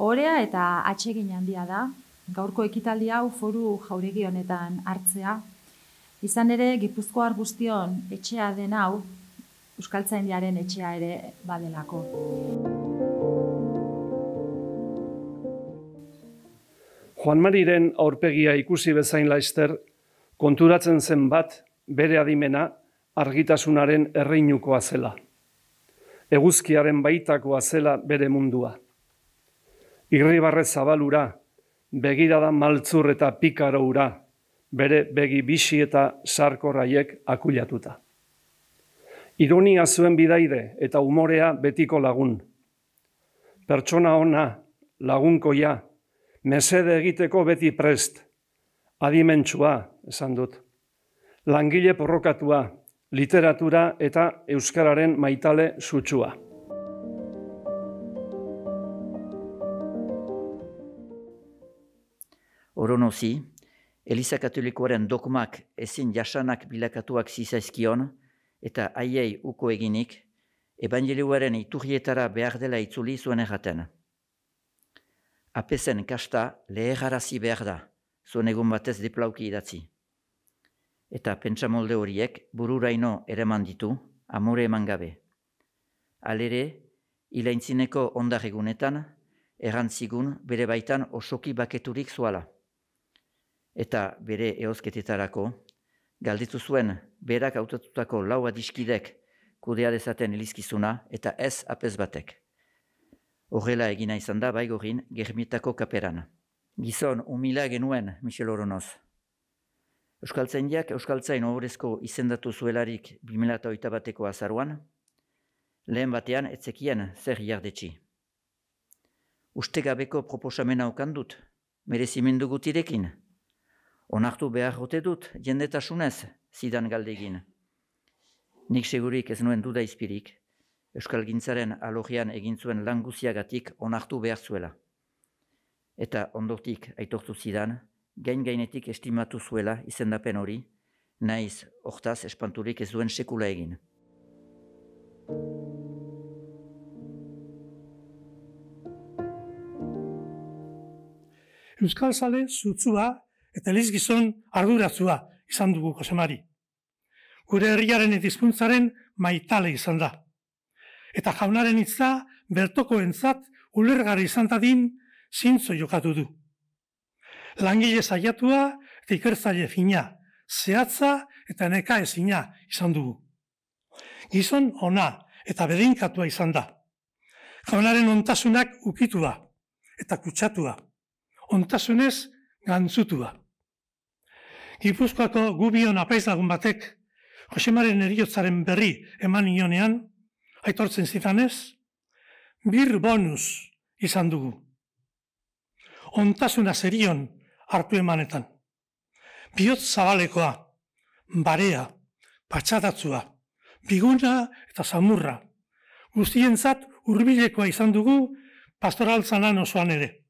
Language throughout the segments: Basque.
Orea eta atsegin handia da, gaurko ekitaldi hau foru jauregi honetan hartzea. Izan ere, Gipuzkoar guztion etxea den hau, Euskaltzaindiaren etxea ere badelako. Juan Mariren aurpegia ikusi bezain laster, konturatzen zen bat bere adimena argitasunaren erreinukoa zela. Eguzkiaren baitakoa zela bere mundua. Irribarre zabalura, begirada maltzur eta pikaro ura, bere begi bisi eta sarkorraiek akuilatuta. Ironia zuen bidaide eta umorea betiko lagun. Pertsona ona, lagunkoia, mesede egiteko beti prest, adimentsua, esan dut. Langile porrokatua, literatura eta euskararen maitale sutsua. Oronozi, Eliza Katolikoaren dogmak ezin jasanak bilakatuak zizaizkion eta haiei uko eginik, ebangelioaren iturrietara behar dela itzuli zuen erraten. Apezen kasta lehegarazi behar da, zuen egun batez deplauki idatzi. Eta pentsamolde horiek bururaino ereman ditu, amore eman gabe. Halere, ilaintzineko ondar egunetan, errantzigun bere baitan osoki baketurik zuala. Eta bere eozketetarako, galditu zuen berak hautatutako lau adiskidek kudea dezaten elizkizuna eta ez apez batek. Horrela egina izan da baigorin Germietako kaperan. Gizon humila genuen Michel Oronoz. Euskaltzaindiak Euskaltzain ohorezko izendatu zuelarik 2008 bateko azaruan, lehen batean etzekien zer jardetxi. Ustegabeko proposamena okandut, merezimendu gutirekin. Onartu behar jote dut, jendetasunez, zidan galdegin. Nik segurik ez nuen duda izpirik, Euskalgintzaren alogian egin zuen lan guziagatik onartu behar zuela. Eta ondotik aitortu zidan, gainetik estimatu zuela izendapen hori, naiz hortaz espanturik ez duen sekula egin. Euskalzale zutzua eta elizgizon arduratzua izan dugu Josemari. Gure herriaren eta hizkuntzaren maitale izan da. Eta jaunaren hitza bertokoentzat ulergarri izan dadin zintzo jokatu du. Langile saiatua eta ikertzaile fina, zehatza eta neka ezina izan dugu. Gizon ona eta bedinkatua izan da. Jaunaren ontasunak ukitua eta kutsatua. Ontasunez gantzutua. Gipuzkoako gubion apaizlagun batek Josemaren heriotzaren berri eman ionean, aitortzen zidanez, bir bonus izan dugu. Ontasuna zerion hartu emanetan. Bihotz zabalekoa, barea, patxadatzua, biguna eta zamurra. Guztientzat hurbilekoa izan dugu pastoraltzanan osoan ere.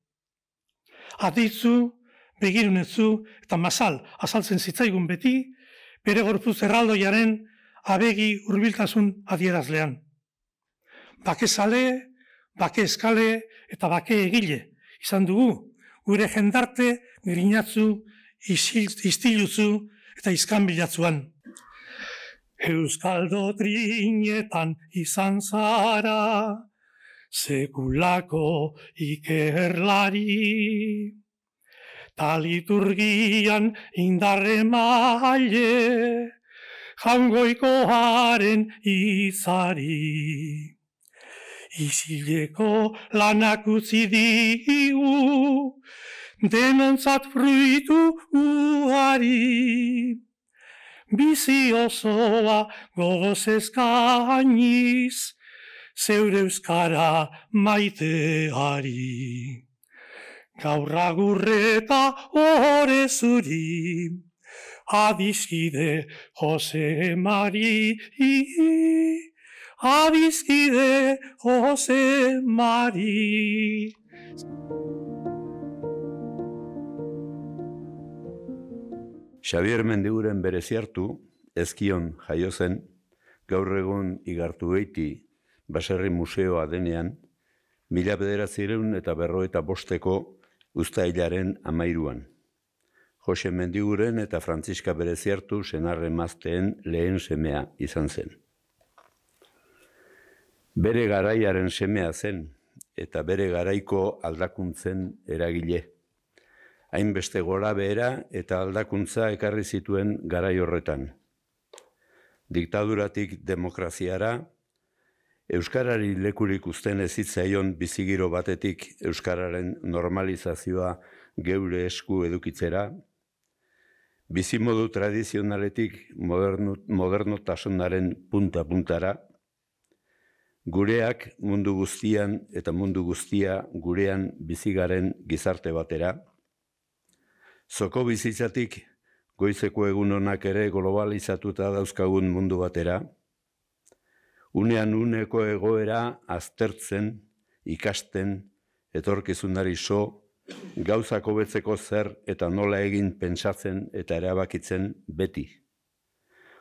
Aditzu, begirunetzu eta masal azaltzen zitzaigun beti, bere gorputz erraldoiaren abegi hurbiltasun adierazlean. Bakezale, bake eskale eta bake egile izan dugu, gure jendarte grinatzu, istilutzu eta izkanbilatzuan. Euskaldo trinetan izan zara, sekulako ikerlari. Ta liturgian indarre maile, jaungoikoaren izari. Isileko lanak utzi digu, denontzat fruitu uari. Bizi osoa gogoz eskainiz, zeure euskara maiteari. Gaur agurreta ore zuri, adiskide Jose Mari, adiskide Jose Mari. Xabier Mendiguren bereziartu, ezkion jaio zen, gaur egun igartu beiti Baserri Museoa denean, 1955 uztailaren 13an. Jose Mendiguren eta Frantziska bereziartu senarre emazteen lehen semea izan zen. Bere garaiaren semea zen eta bere garaiko aldakuntzen eragile. Hainbeste gora behera eta aldakuntza ekarri zituen garai horretan. Diktaduratik demokraziara, euskarari lekurik uzten ez zitzaion bizigiro batetik euskararen normalizazioa geure esku edukitzera, bizimodu tradizionaletik modernotasunaren punta-puntara, gureak mundu guztian eta mundu guztia gurean bizigaren gizarte batera, zoko bizitzatik goizeko egun honak ere globalizatuta dauzkagun mundu batera, unean uneko egoera aztertzen, ikasten, etorkizunari so, gauzak hobetzeko zer eta nola egin pentsatzen eta erabakitzen beti.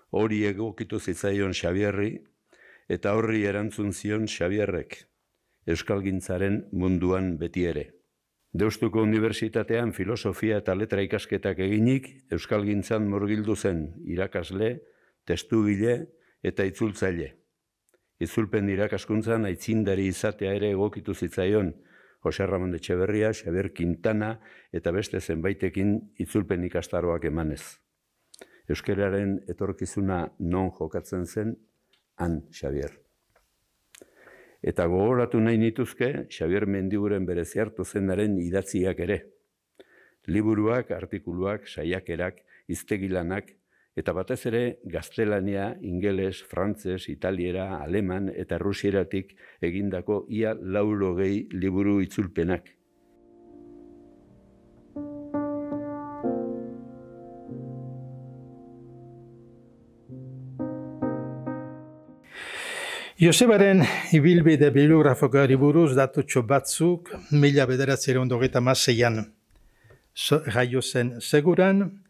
Hori egokitu zitzaion Xabierri eta horri erantzun zion Xabierrek, euskalgintzaren munduan beti ere. Deustuko Unibertsitatean filosofia eta letra ikasketak eginik, euskalgintzan murgildu zen irakasle, testugile eta itzultzaile. Itzulpen irakaskuntzan aitzindari izatea ere egokitu zitzaion Jose Ramon Etxeberria, Xabier Quintana eta beste zenbaitekin itzulpen ikastaroak emanez. Euskararen etorkizuna non jokatzen zen, han Xabier. Eta gogoratu nahi nituzke, Xabier Mendiguren bereziartu zenaren idatziak ere. Liburuak, artikuluak, saiakerak, hiztegilanak, eta batez ere gaztelania, ingeles, frantzes, italiera, aleman eta rusieratik egindako ia 80 liburu itzulpenak. Josebaren ibilbide bibliografikoari buruz datutxo batzuk 1926an jaio zen Seguran,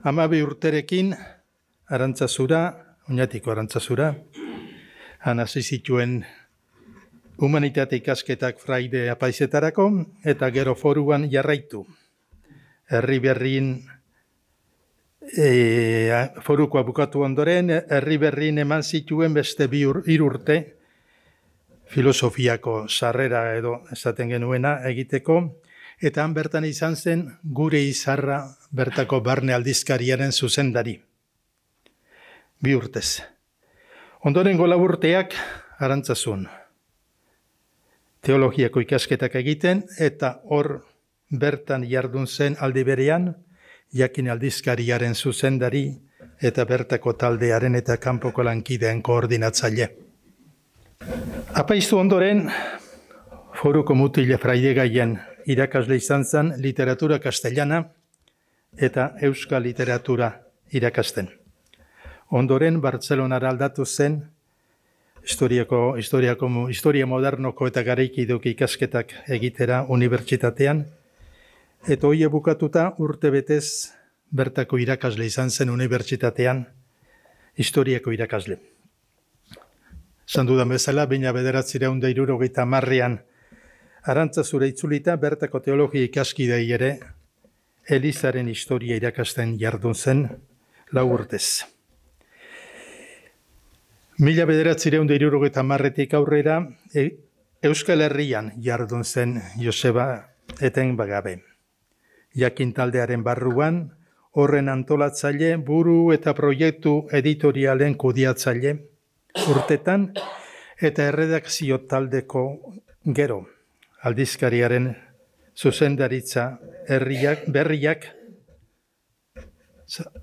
12 urterekin Arantzazura, Oñatiko Arantzazura, han hasi zituen humanitate ikasketak Fraide apaizetarako eta gero Foruan jarraitu. Herri Berrin Forukoa bukatu ondoren, Herri Berrin eman zituen beste 3 urte filosofiako sarrera edo esaten genuena egiteko, eta han bertan izan zen Gure Izarra bertako barne aldizkariaren zuzendari. 2 urtez. Ondorengo 4 urteak Arantzazun. Teologiako ikasketak egiten eta hor bertan jardun zen aldi berean, Jakin aldizkariaren zuzendari eta bertako taldearen eta kanpoko lankideen koordinatzaile. Apaiztu ondoren, Foruko Mutile Fraidegaien irakasle izan zen literatura castellana eta euskal literatura irakasten. Ondoren, Bartzelonara aldatu zen, historia modernoko eta garaikiduko ikasketak egitera unibertsitatean, eta hori bukatuta urte betez bertako irakasle izan zen unibertsitatean, historiako irakasle. Zandudan bezala, 1970an Arantzazura itzulita bertako teologia ikaskidei ere Elizaren historia irakasten jardun zen 4 urtez. 1970etik aurrera Euskal Herrian jardun zen Joseba eten bagabe. Jakin taldearen barruan, horren antolatzaile, buru eta proiektu editorialen kudiatzaile urtetan, eta erredakzio taldeko gero, aldizkariaren zuzendaritza berriak,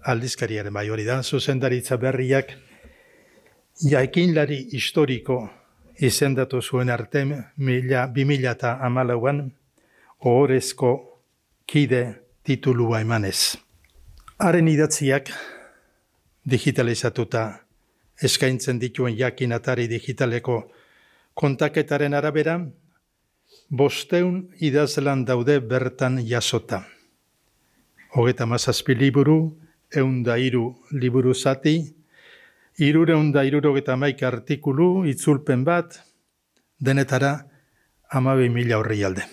aldizkariaren bai hori da, zuzendaritza berriak jakinlari historiko izendatu zuen arte 2014an ohorezko kide titulua emanez. Haren idatziak digitalizatuta eskaintzen dituen jakin atari digitaleko kontaketaren arabera, 500 idazlan daude bertan jasota. 37 liburu, 103 liburu zati, 371 artikulu, itzulpen bat, denetara 12.000 orrialde.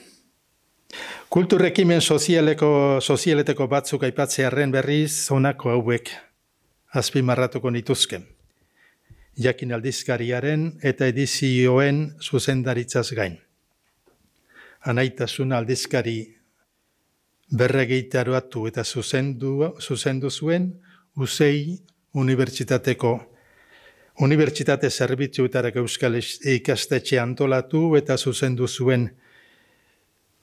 Kultur ekimen sozialeteko batzuk aipatzearren berriz honako hauek azpimarratuko nituzke. Jakin aldizkariaren eta edizioen zuzendaritzaz gain. Anaitasuna aldizkari berregitaroatu eta zuzendu zuen UCEI Unibertsitate Zerbitzuetarako Euskal Ikastetxe antolatu eta zuzendu zuen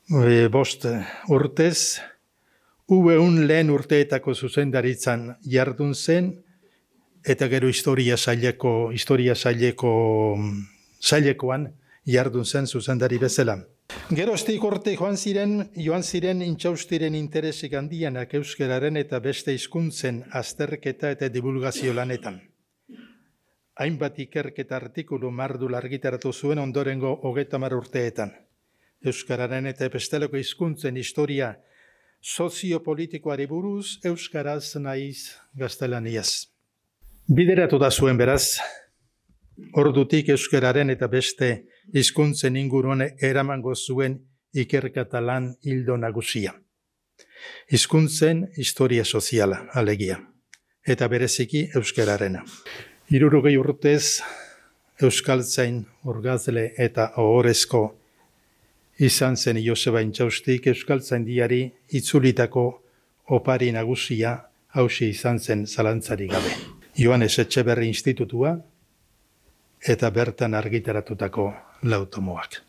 5 urtez, UBEUN lehen urteetako zuzendaritzan jardun zen, eta gero historia sailekoan jardun zen zuzendari bezala. Geroztik urte joan ziren intxaustiren interesik handianak euskararen eta beste hizkuntzen azterketa eta divulgazio lanetan. Hainbat ikerketa artikulu mardul argitaratu zuen ondorengo 30 urteetan. Euskararen eta besteleko hizkuntzen historia soziopolitikoari buruz euskaraz naiz gaztelaniaz. Bideratu da zuen beraz, ordutik euskararen eta beste hizkuntzen inguruan eramango zuen ikerketa lan ildo nagusia. Hizkuntzen historia soziala, alegia, eta bereziki euskararena. 60 urtez euskaltzain, orgazle eta ohorezko izan zen Joseba Intxaustik euskaltzaindiari itzulitako opari nagusia hauxe izan zen zalantzarik gabe. Joanes Etxeberri Institutua eta bertan argitaratutako 4 tomoak.